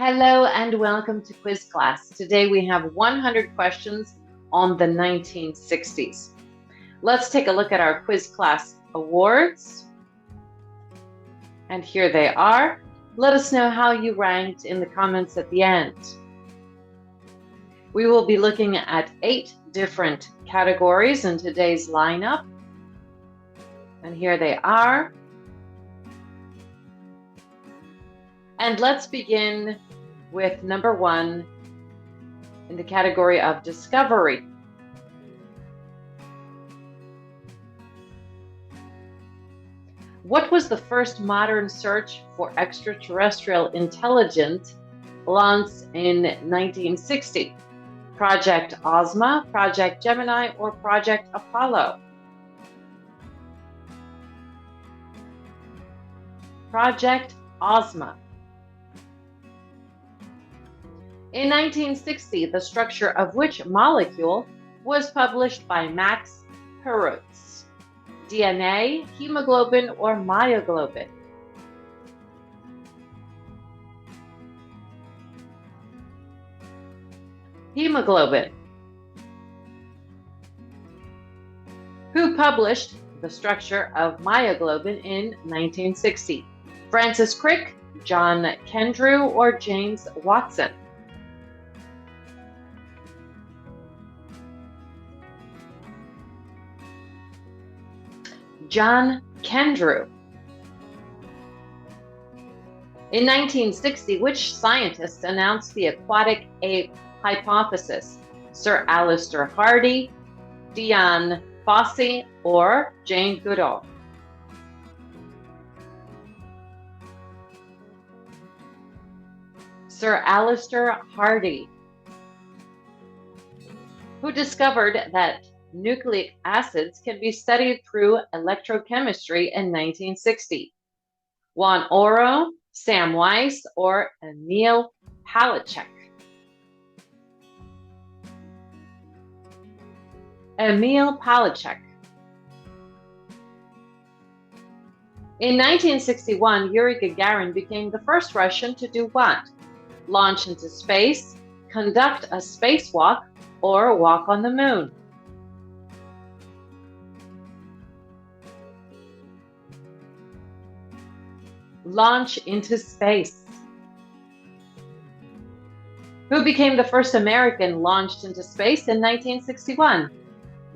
Hello and welcome to quiz class. Today we have 100 questions on the 1960s. Let's take a look at our quiz class awards. And here they are. Let us know how you ranked in the comments at the end. We will be looking at 8 different categories in today's lineup. And here they are. And let's begin with number 1 in the category of discovery. What was the first modern search for extraterrestrial intelligence launched in 1960? Project Ozma, Project Gemini, or Project Apollo? Project Ozma. In 1960, the structure of which molecule was published by Max Perutz? DNA, hemoglobin, or myoglobin? Hemoglobin. Who published the structure of myoglobin in 1960? Francis Crick, John Kendrew, or James Watson? John Kendrew. In 1960, which scientist announced the aquatic ape hypothesis? Sir Alister Hardy, Dian Fossey, or Jane Goodall? Sir Alister Hardy. Who discovered that nucleic acids can be studied through electrochemistry in 1960? Juan Oro, Sam Weiss, or Emil Palachek? Emil Palachek. In 1961, Yuri Gagarin became the first Russian to do what? Launch into space, conduct a spacewalk, or walk on the moon? Launch into space. Who became the first American launched into space in 1961?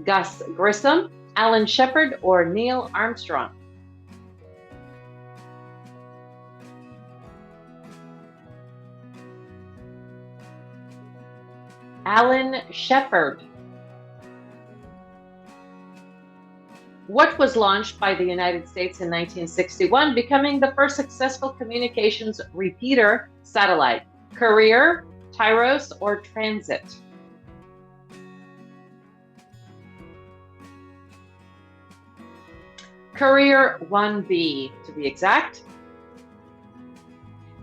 Gus Grissom, Alan Shepard, or Neil Armstrong? Alan Shepard. What was launched by the United States in 1961, becoming the first successful communications repeater satellite? Courier, Tyros, or Transit? Courier 1B, to be exact.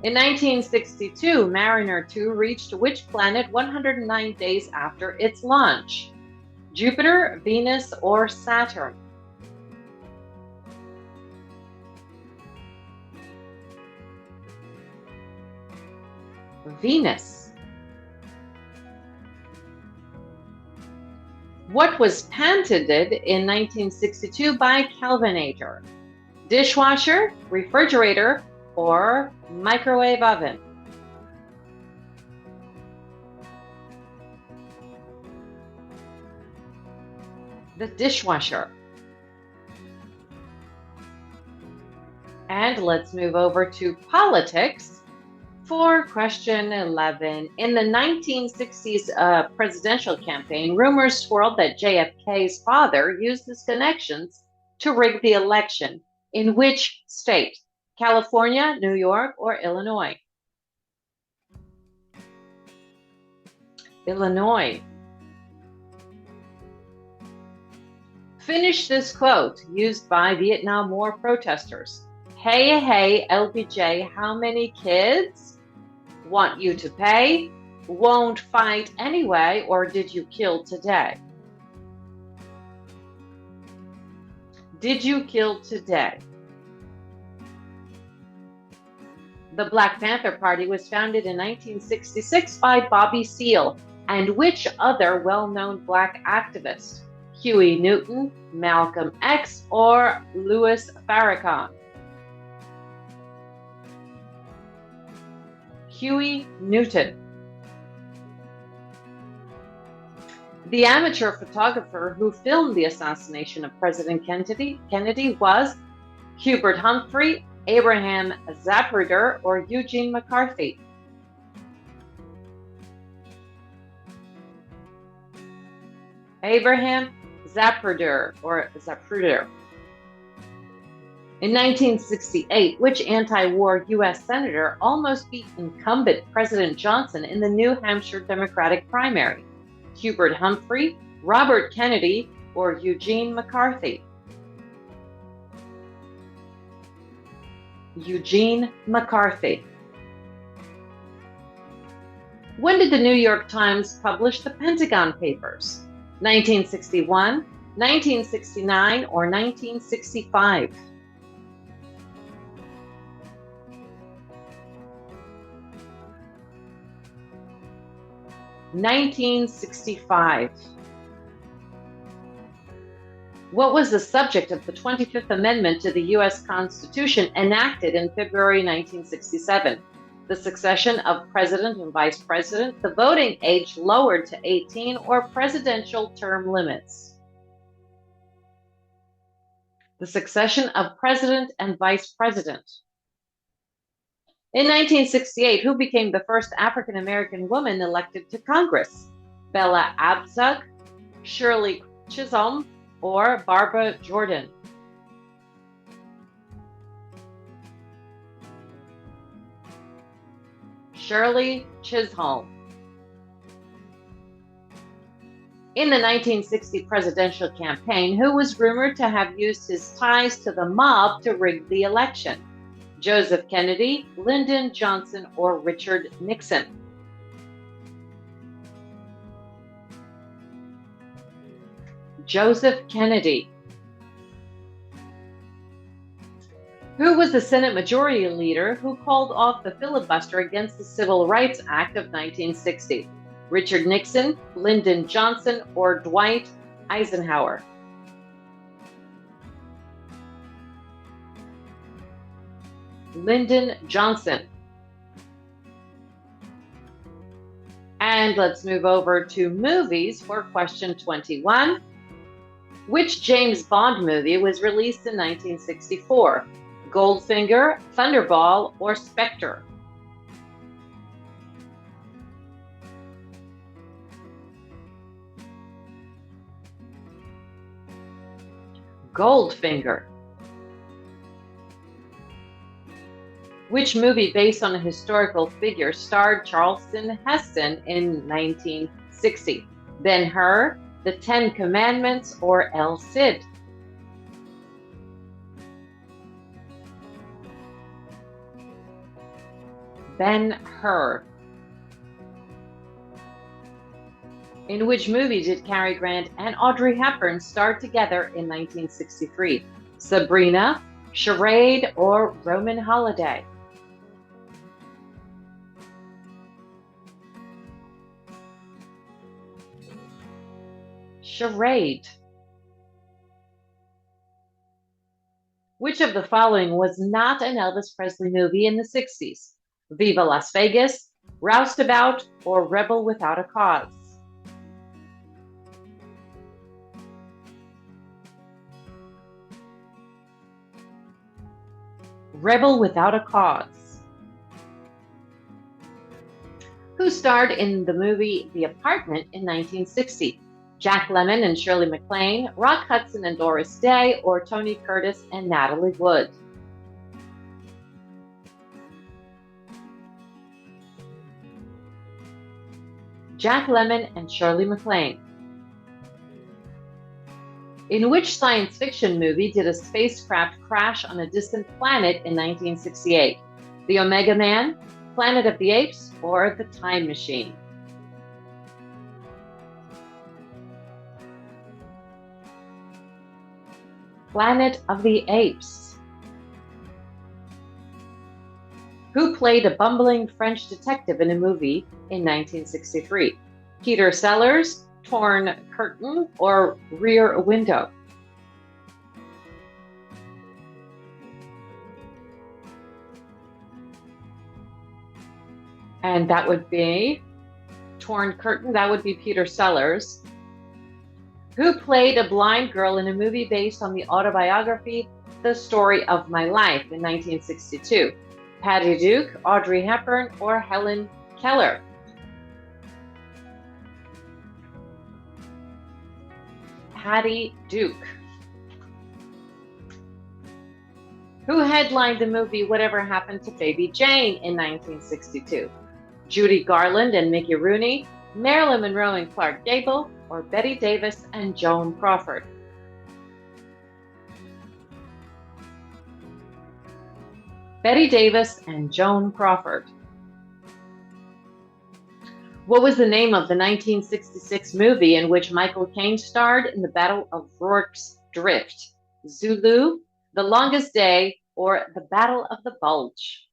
In 1962, Mariner 2 reached which planet 109 days after its launch? Jupiter, Venus, or Saturn? Venus. What was patented in 1962 by Kelvinator? Dishwasher, refrigerator, or microwave oven? The dishwasher. And let's move over to politics. For question 11, in the 1960s presidential campaign, rumors swirled that JFK's father used his connections to rig the election. In which state? California, New York, or Illinois? Illinois. Finish this quote used by Vietnam War protesters. Hey, hey, LBJ, how many kids? Want you to pay? Won't fight anyway, or did you kill today? Did you kill today? The Black Panther Party was founded in 1966 by Bobby Seale and which other well-known Black activist? Huey Newton, Malcolm X, or Louis Farrakhan? Huey Newton. The amateur photographer who filmed the assassination of President Kennedy was Hubert Humphrey, Abraham Zapruder, or Eugene McCarthy? Abraham Zapruder, or Zapruder. In 1968, which anti-war U.S. senator almost beat incumbent President Johnson in the New Hampshire Democratic primary? Hubert Humphrey, Robert Kennedy, or Eugene McCarthy? Eugene McCarthy. When did the New York Times publish the Pentagon Papers? 1961, 1969, or 1965? (1965). What was the subject of the 25th Amendment to the U.S. Constitution enacted in February 1967? The succession of president and vice president, the voting age lowered to 18, or presidential term limits? The succession of president and vice president. In 1968, who became the first African-American woman elected to Congress? Bella Abzug, Shirley Chisholm, or Barbara Jordan? Shirley Chisholm. In the 1960 presidential campaign, who was rumored to have used his ties to the mob to rig the election? Joseph Kennedy, Lyndon Johnson, or Richard Nixon? Joseph Kennedy. Who was the Senate Majority Leader who called off the filibuster against the Civil Rights Act of 1960? Richard Nixon, Lyndon Johnson, or Dwight Eisenhower? Lyndon Johnson. And let's move over to movies for question 21. Which James Bond movie was released in 1964? Goldfinger, Thunderball, or Spectre? Goldfinger. Which movie based on a historical figure starred Charlton Heston in 1960? Ben-Hur, The Ten Commandments, or El Cid? Ben-Hur. In which movie did Cary Grant and Audrey Hepburn star together in 1963? Sabrina, Charade, or Roman Holiday? Charade. Which of the following was not an Elvis Presley movie in the 60s? Viva Las Vegas, Roustabout, or Rebel Without a Cause? Rebel Without a Cause. Who starred in the movie The Apartment in 1960? Jack Lemmon and Shirley MacLaine, Rock Hudson and Doris Day, or Tony Curtis and Natalie Wood? Jack Lemmon and Shirley MacLaine. In which science fiction movie did a spacecraft crash on a distant planet in 1968? The Omega Man, Planet of the Apes, or The Time Machine? Planet of the Apes. Who Who played a bumbling French detective in a movie in 1963? Peter Sellers, Torn Curtain, or Rear Window? And that would be Torn Curtain. That would be Peter Sellers. Who played a blind girl in a movie based on the autobiography The Story of My Life in 1962? Patty Duke, Audrey Hepburn, or Helen Keller? Patty Duke. Who headlined the movie Whatever Happened to Baby Jane in 1962? Judy Garland and Mickey Rooney, Marilyn Monroe and Clark Gable, or Betty Davis and Joan Crawford? Betty Davis and Joan Crawford. What was the name of the 1966 movie in which Michael Caine starred in the Battle of Rorke's Drift? Zulu, The Longest Day, or The Battle of the Bulge?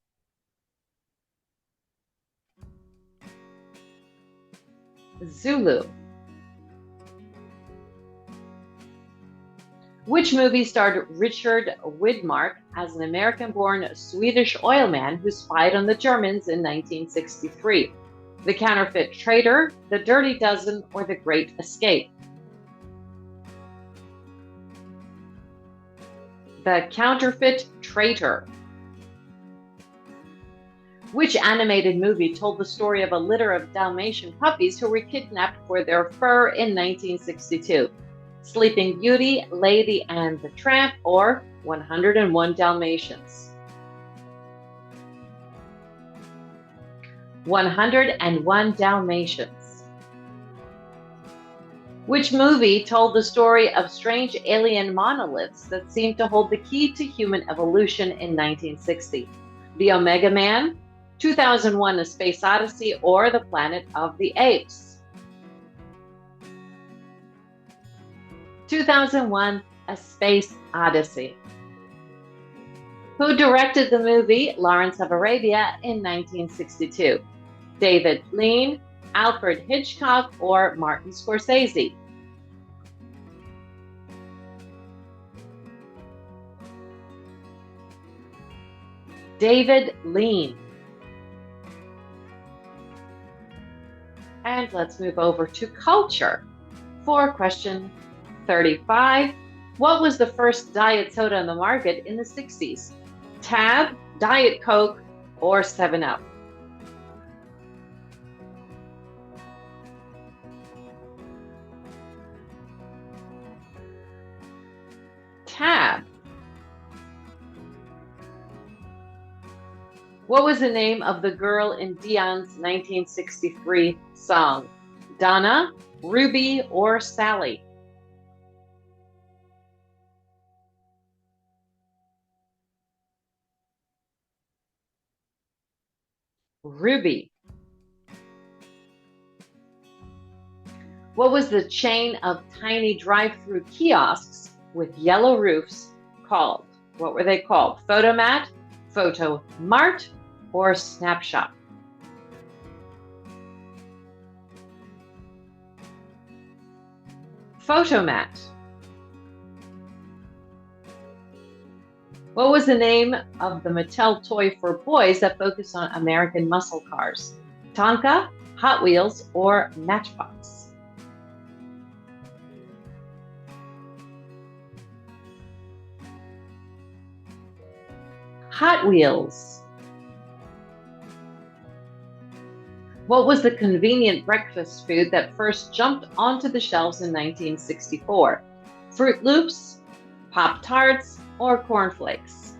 Zulu. Which movie starred Richard Widmark as an American-born Swedish oilman who spied on the Germans in 1963? The Counterfeit Traitor, The Dirty Dozen, or The Great Escape? The Counterfeit Traitor. Which animated movie told the story of a litter of Dalmatian puppies who were kidnapped for their fur in 1962? Sleeping Beauty, Lady and the Tramp, or 101 Dalmatians? 101 Dalmatians. Which movie told the story of strange alien monoliths that seemed to hold the key to human evolution in 1960? The Omega Man, 2001: A Space Odyssey, or The Planet of the Apes? 2001: A Space Odyssey. Who directed the movie Lawrence of Arabia in 1962? David Lean, Alfred Hitchcock, or Martin Scorsese? David Lean. And let's move over to culture for question 35. What was the first diet soda on the market in the 60s? Tab, Diet Coke, or 7-Up? Tab. What was the name of the girl in Dion's 1963 song? Donna, Ruby, or Sally? Ruby. What was the chain of tiny drive-through kiosks with yellow roofs called? What were they called? Photomat, Photo Mart, or Snapshot? Photomat. What was the name of the Mattel toy for boys that focused on American muscle cars? Tonka, Hot Wheels, or Matchbox? Hot Wheels. What was the convenient breakfast food that first jumped onto the shelves in 1964? Fruit Loops, Pop-Tarts, or cornflakes?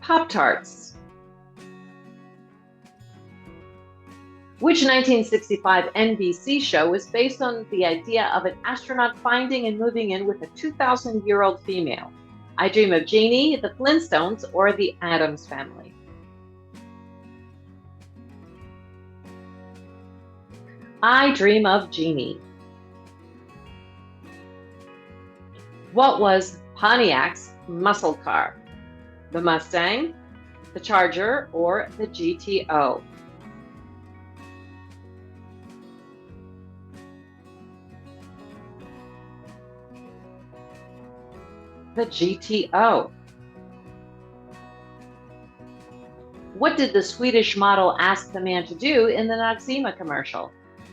Pop-Tarts. Which 1965 NBC show was based on the idea of an astronaut finding and moving in with a 2,000-year-old female? I Dream of Jeannie, The Flintstones, or The Addams Family? I Dream of Jeannie. What was Pontiac's muscle car? The Mustang, the Charger, or the GTO? The GTO. What did the Swedish model ask the man to do in the Noxzema commercial?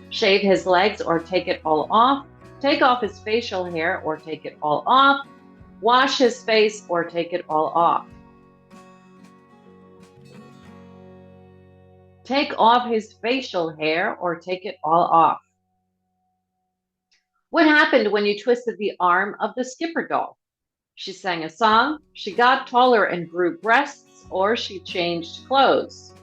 Shave his legs or take it all off, take off his facial hair or take it all off, wash his face or take it all off. Take off his facial hair or take it all off. What happened when you twisted the arm of the Skipper doll? She sang a song, she got taller and grew breasts, or she changed clothes.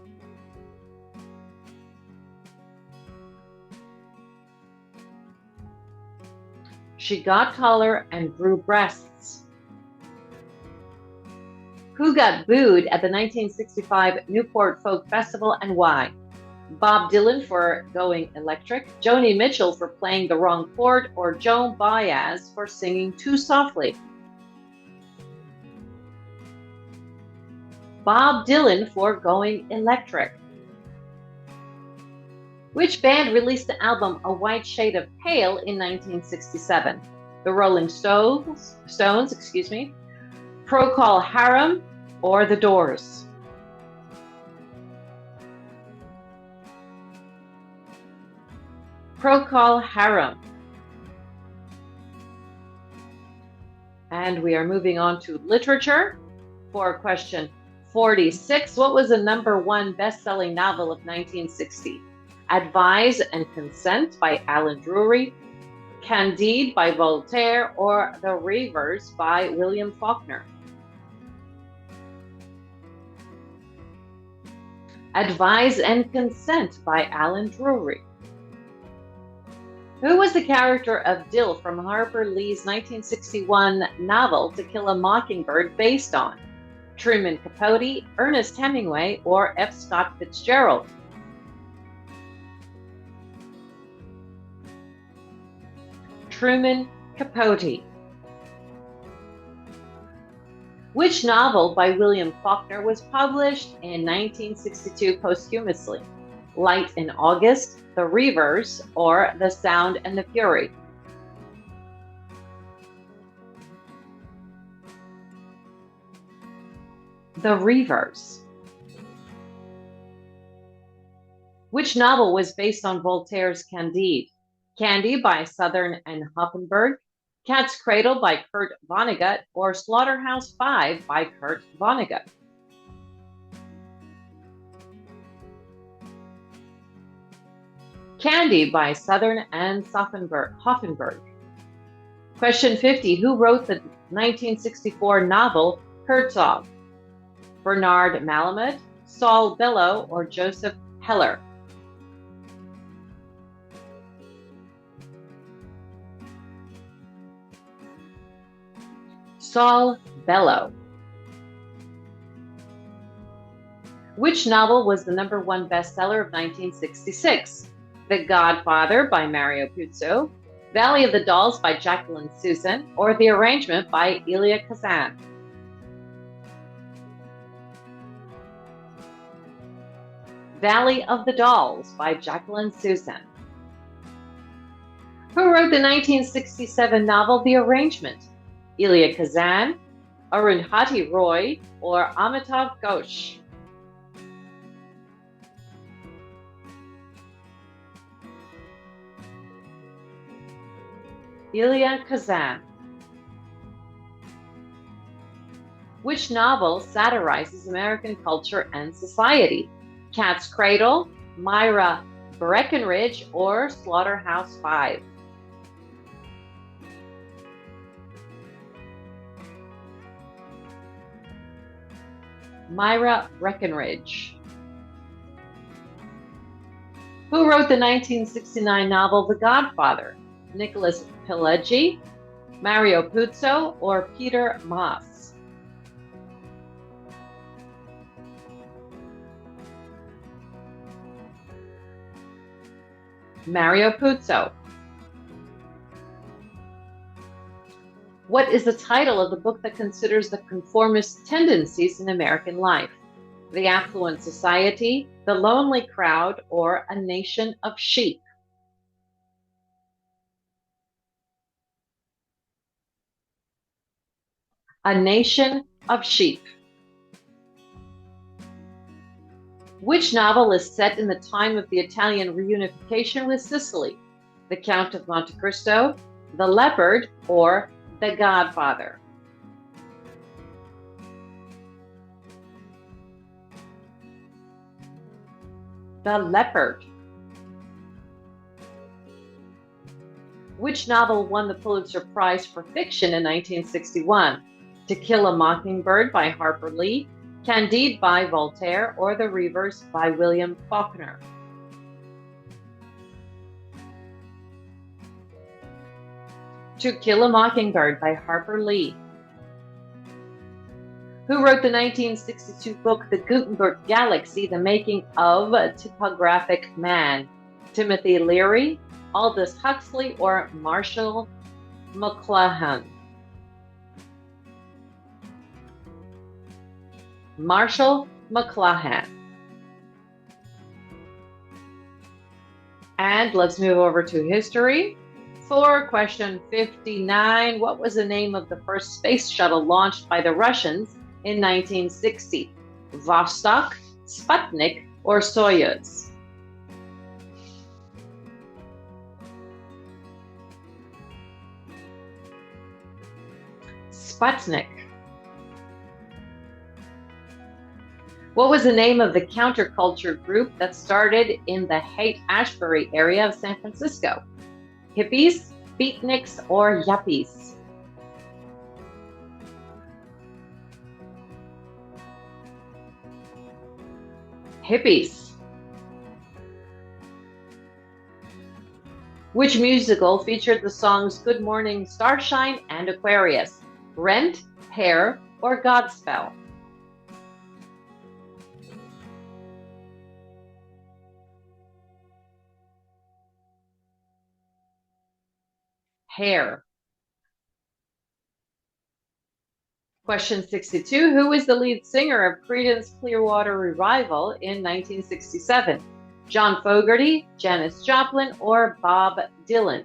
She got taller and grew breasts. Who got booed at the 1965 Newport Folk Festival and why? Bob Dylan for going electric, Joni Mitchell for playing the wrong chord, or Joan Baez for singing too softly? Bob Dylan for going electric. Which band released the album A White Shade of Pale in 1967? The Rolling Stones, Procol Harum, or The Doors? Procol Harum. And we are moving on to literature for question 46. What was the #1 best-selling novel of 1960? Advise and Consent by Alan Drury, Candide by Voltaire, or The Reivers by William Faulkner? Advise and Consent by Alan Drury. Who was the character of Dill from Harper Lee's 1961 novel To Kill a Mockingbird based on? Truman Capote, Ernest Hemingway, or F. Scott Fitzgerald? Truman Capote. Which novel by William Faulkner was published in 1962 posthumously? Light in August, The Reivers, or The Sound and the Fury? The Reivers. Which novel was based on Voltaire's Candide? Candy by Southern and Hoffenberg, Cat's Cradle by Kurt Vonnegut, or Slaughterhouse-Five by Kurt Vonnegut? Candy by Southern and Hoffenberg. Question 50. Who wrote the 1964 novel Herzog? Bernard Malamud, Saul Bellow, or Joseph Heller? Saul Bellow. Which novel was the #1 bestseller of 1966? The Godfather by Mario Puzo, Valley of the Dolls by Jacqueline Susan, or The Arrangement by Elia Kazan? Valley of the Dolls by Jacqueline Susan. Who wrote the 1967 novel The Arrangement? Elia Kazan, Arundhati Roy, or Amitav Ghosh? Elia Kazan. Which novel satirizes American culture and society? Cat's Cradle, Myra Breckinridge, or Slaughterhouse-Five? Myra Breckinridge. Who wrote the 1969 novel The Godfather? Nicholas Pileggi, Mario Puzo, or Peter Maas? Mario Puzo. What is the title of the book that considers the conformist tendencies in American life? The Affluent Society, The Lonely Crowd, or A Nation of Sheep? A Nation of Sheep. Which novel is set in the time of the Italian reunification with Sicily? The Count of Monte Cristo, The Leopard, or The Godfather? The Leopard. Which novel won the Pulitzer Prize for Fiction in 1961? To Kill a Mockingbird by Harper Lee, Candide by Voltaire, or The Reivers by William Faulkner? To Kill a Mockingbird by Harper Lee. Who wrote the 1962 book The Gutenberg Galaxy, The Making of a Typographic Man? Timothy Leary, Aldous Huxley, or Marshall McLuhan? Marshall McLuhan. And let's move over to history. For question 59, what was the name of the first space shuttle launched by the Russians in 1960? Vostok, Sputnik, or Soyuz? Sputnik. What was the name of the counterculture group that started in the Haight-Ashbury area of San Francisco? Hippies, beatniks, or yuppies? Hippies. Which musical featured the songs Good Morning Starshine and Aquarius? Rent, Hair, or Godspell? Hair. Question 62, who is the lead singer of Creedence Clearwater Revival in 1967? John Fogerty, Janis Joplin, or Bob Dylan?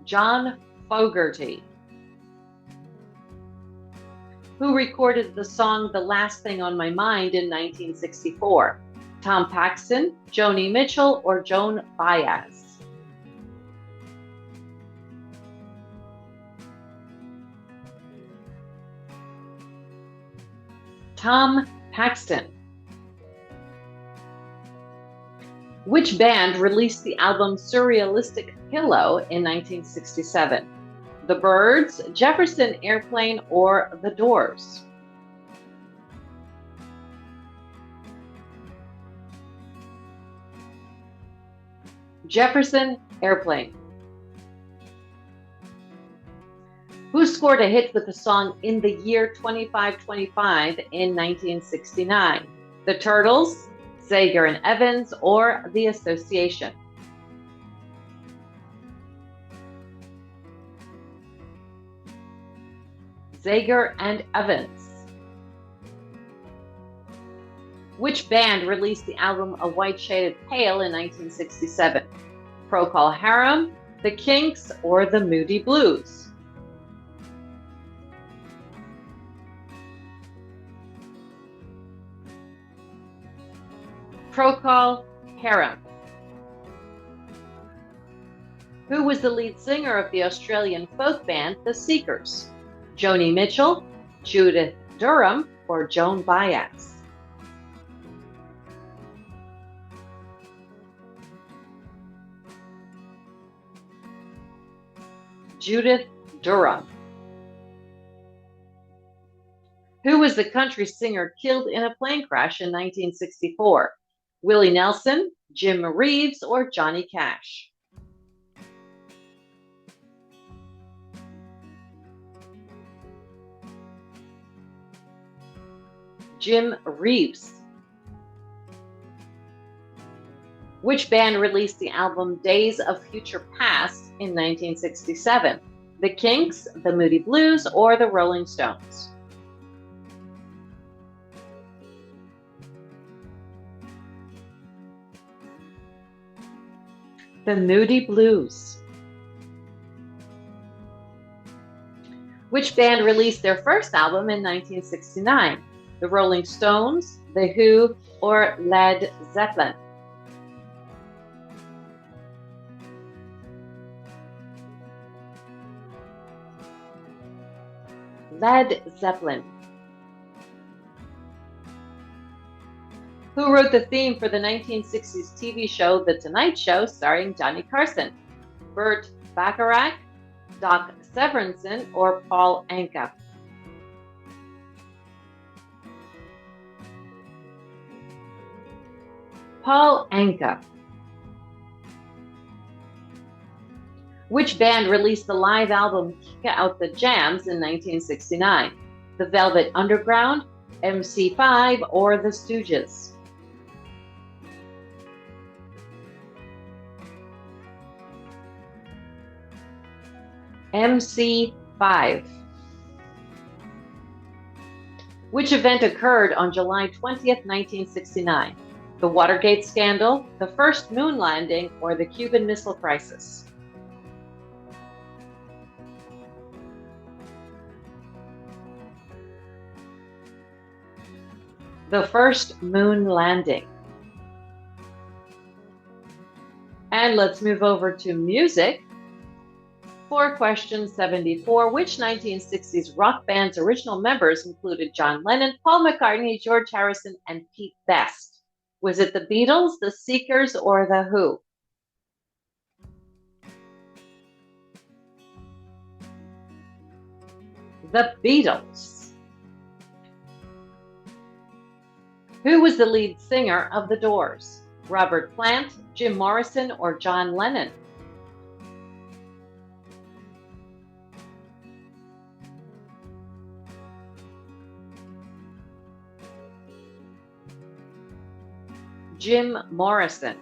John Fogerty. Who recorded the song The Last Thing on My Mind in 1964? Tom Paxton, Joni Mitchell, or Joan Baez? Tom Paxton. Which band released the album Surrealistic Pillow in 1967? The Byrds, Jefferson Airplane, or The Doors? Jefferson Airplane. Who scored a hit with the song In the Year 2525 in 1969? The Turtles, Zager and Evans, or The Association? Zager and Evans. Which band released the album A White Shaded Pale in 1967? Procol Harum, The Kinks, or The Moody Blues? Procol Harum. Who was the lead singer of the Australian folk band The Seekers? Joni Mitchell, Judith Durham, or Joan Baez? Judith Durham. Who was the country singer killed in a plane crash in 1964? Willie Nelson, Jim Reeves, or Johnny Cash? Jim Reeves. Which band released the album Days of Future Past in 1967? The Kinks, the Moody Blues, or the Rolling Stones? The Moody Blues. Which band released their first album in 1969? The Rolling Stones, The Who, or Led Zeppelin? Led Zeppelin. Who wrote the theme for the 1960s TV show The Tonight Show starring Johnny Carson? Burt Bacharach, Doc Severinsen, or Paul Anka? Paul Anka. Which band released the live album Kick Out the Jams in 1969? The Velvet Underground, MC5, or the Stooges? MC5. Which event occurred on July 20th, 1969? The Watergate scandal, the first moon landing, or the Cuban Missile Crisis? The first moon landing. And let's move over to music. For question 74, which 1960s rock band's original members included John Lennon, Paul McCartney, George Harrison, and Pete Best? Was it the Beatles, the Seekers, or the Who? The Beatles. Who was the lead singer of The Doors? Robert Plant, Jim Morrison, or John Lennon? Jim Morrison.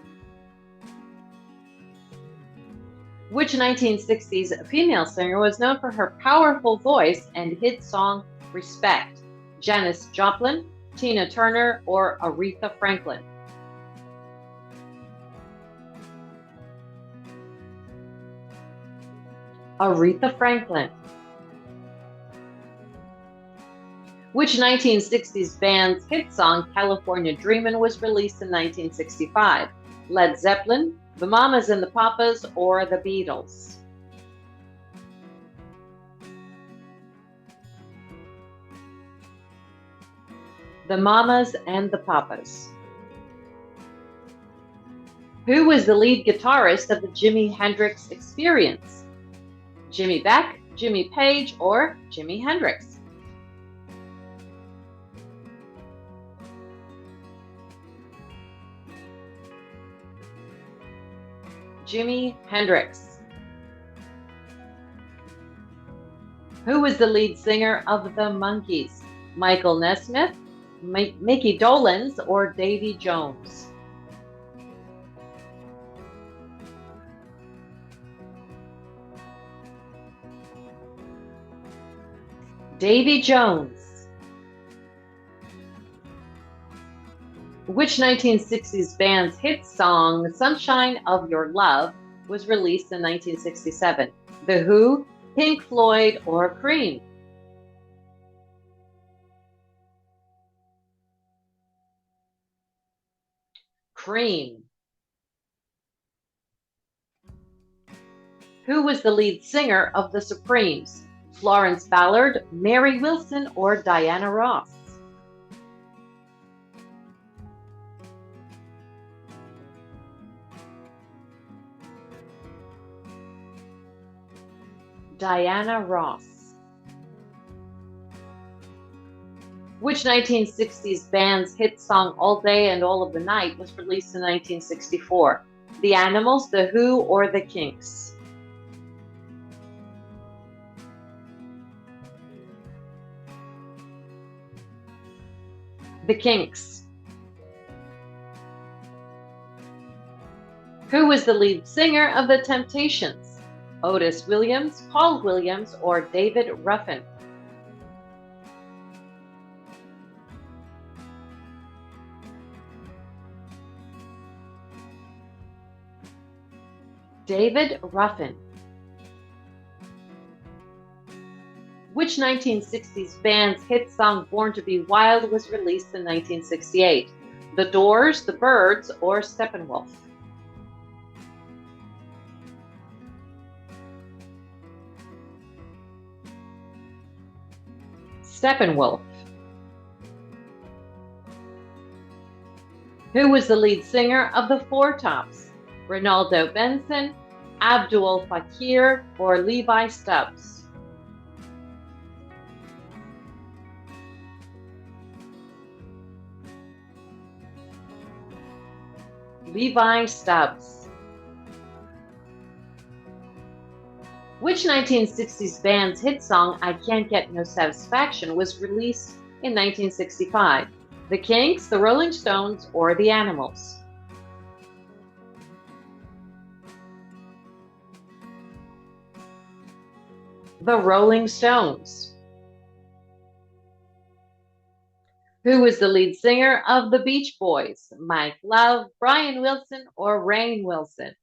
Which 1960s female singer was known for her powerful voice and hit song Respect? Janis Joplin, Tina Turner, or Aretha Franklin? Aretha Franklin. Which 1960s band's hit song California Dreamin' was released in 1965? Led Zeppelin, the Mamas and the Papas, or the Beatles? The Mamas and the Papas. Who was the lead guitarist of the Jimi Hendrix Experience? Jimmy Beck, Jimmy Page, or Jimi Hendrix? Jimi Hendrix. Who was the lead singer of the Monkees? Michael Nesmith, Mickey Dolenz, or Davy Jones? Davy Jones. Which 1960s band's hit song, Sunshine of Your Love, was released in 1967? The Who, Pink Floyd, or Cream? Cream. Who was the lead singer of the Supremes? Florence Ballard, Mary Wilson, or Diana Ross? Diana Ross. Which 1960s band's hit song All Day and All of the Night was released in 1964? The Animals, The Who, or The Kinks? The Kinks. is the lead singer of The Temptations? Otis Williams, Paul Williams, or David Ruffin? David Ruffin. Which 1960s band's hit song Born to Be Wild was released in 1968? The Doors, The Byrds, or Steppenwolf? Steppenwolf. Who was the lead singer of the Four Tops? Ronaldo Benson, Abdul Fakir, or Levi Stubbs? Levi Stubbs. Which 1960s band's hit song I Can't Get No Satisfaction was released in 1965? The Kinks, the Rolling Stones, or the Animals? The Rolling Stones. Who was the lead singer of the Beach Boys? Mike Love, Brian Wilson, or Rainn Wilson?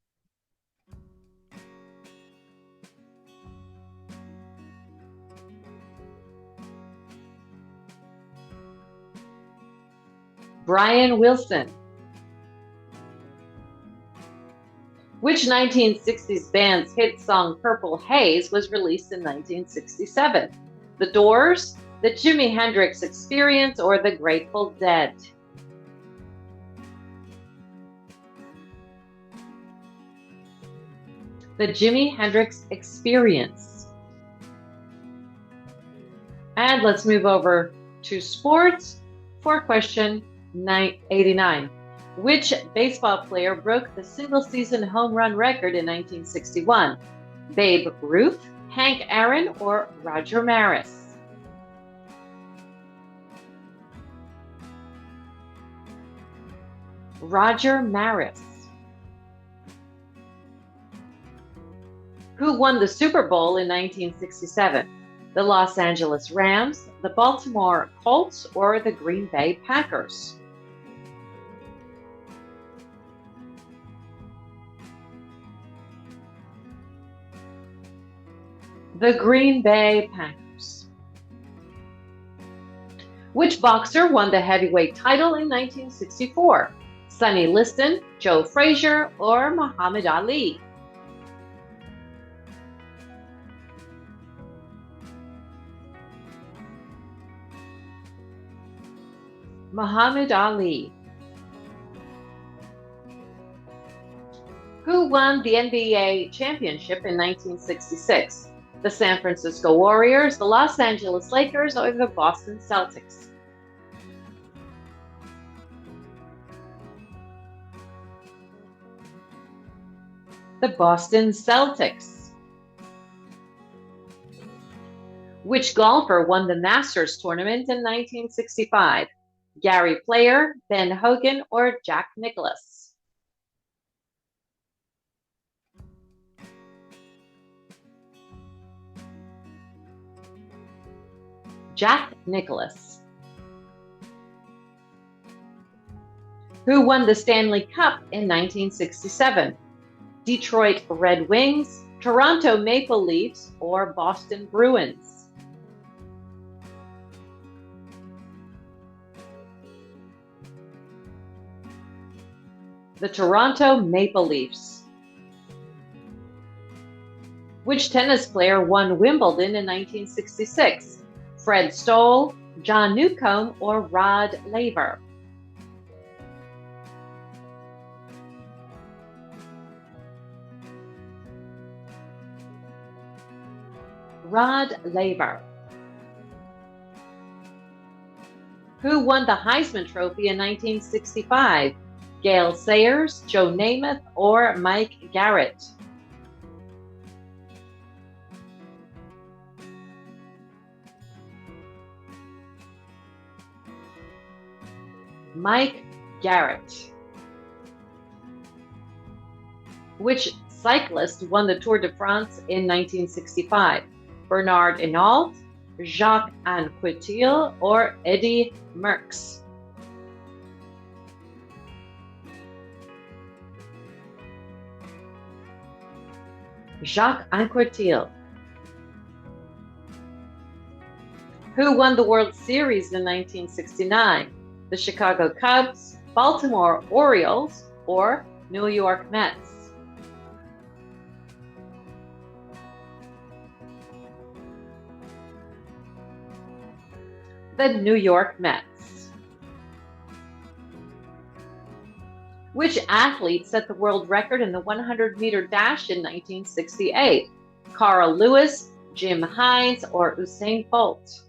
Brian Wilson. Which 1960s band's hit song Purple Haze was released in 1967? The Doors, the Jimi Hendrix Experience, or the Grateful Dead? The Jimi Hendrix Experience. And let's move over to sports for question 89. Which baseball player broke the single-season home run record in 1961? Babe Ruth, Hank Aaron, or Roger Maris? Roger Maris. Who won the Super Bowl in 1967? The Los Angeles Rams, the Baltimore Colts, or the Green Bay Packers? The Green Bay Packers. Which boxer won the heavyweight title in 1964? Sonny Liston, Joe Frazier, or Muhammad Ali? Muhammad Ali. Who won the NBA championship in 1966? The San Francisco Warriors, the Los Angeles Lakers, or the Boston Celtics? The Boston Celtics. Which golfer won the Masters tournament in 1965? Gary Player, Ben Hogan, or Jack Nicklaus? Jack Nicklaus. Who won the Stanley Cup in 1967? Detroit Red Wings, Toronto Maple Leafs, or Boston Bruins? The Toronto Maple Leafs. Which tennis player won Wimbledon in 1966? Fred Stoll, John Newcombe, or Rod Laver? Rod Laver. Who won the Heisman Trophy in 1965? Gale Sayers, Joe Namath, or Mike Garrett? Mike Garrett. Which cyclist won the Tour de France in 1965? Bernard Hinault, Jacques Anquetil, or Eddy Merckx? Jacques Anquetil. Who won the World Series in 1969? The Chicago Cubs, Baltimore Orioles, or New York Mets? The New York Mets. Which athlete set the world record in the 100-meter dash in 1968? Carl Lewis, Jim Hines, or Usain Bolt?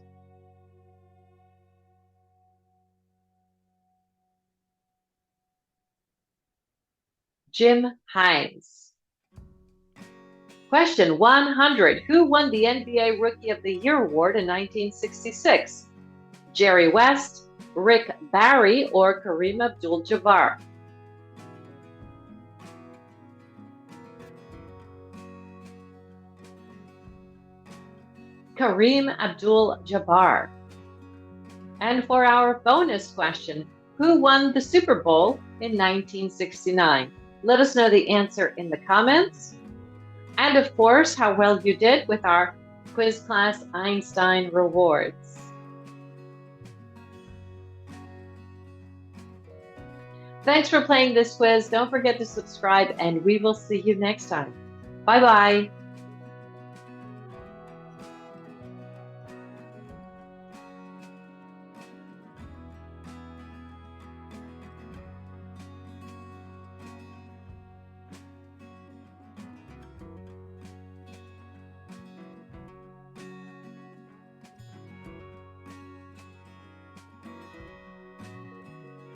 Jim Hines. Question 100. Who won the NBA Rookie of the Year award in 1966? Jerry West, Rick Barry, or Kareem Abdul-Jabbar? Kareem Abdul-Jabbar. And for our bonus question, who won the Super Bowl in 1969? Let us know the answer in the comments. And of course, how well you did with our Quiz Class Einstein rewards. Thanks for playing this quiz. Don't forget to subscribe, and we will see you next time. Bye-bye.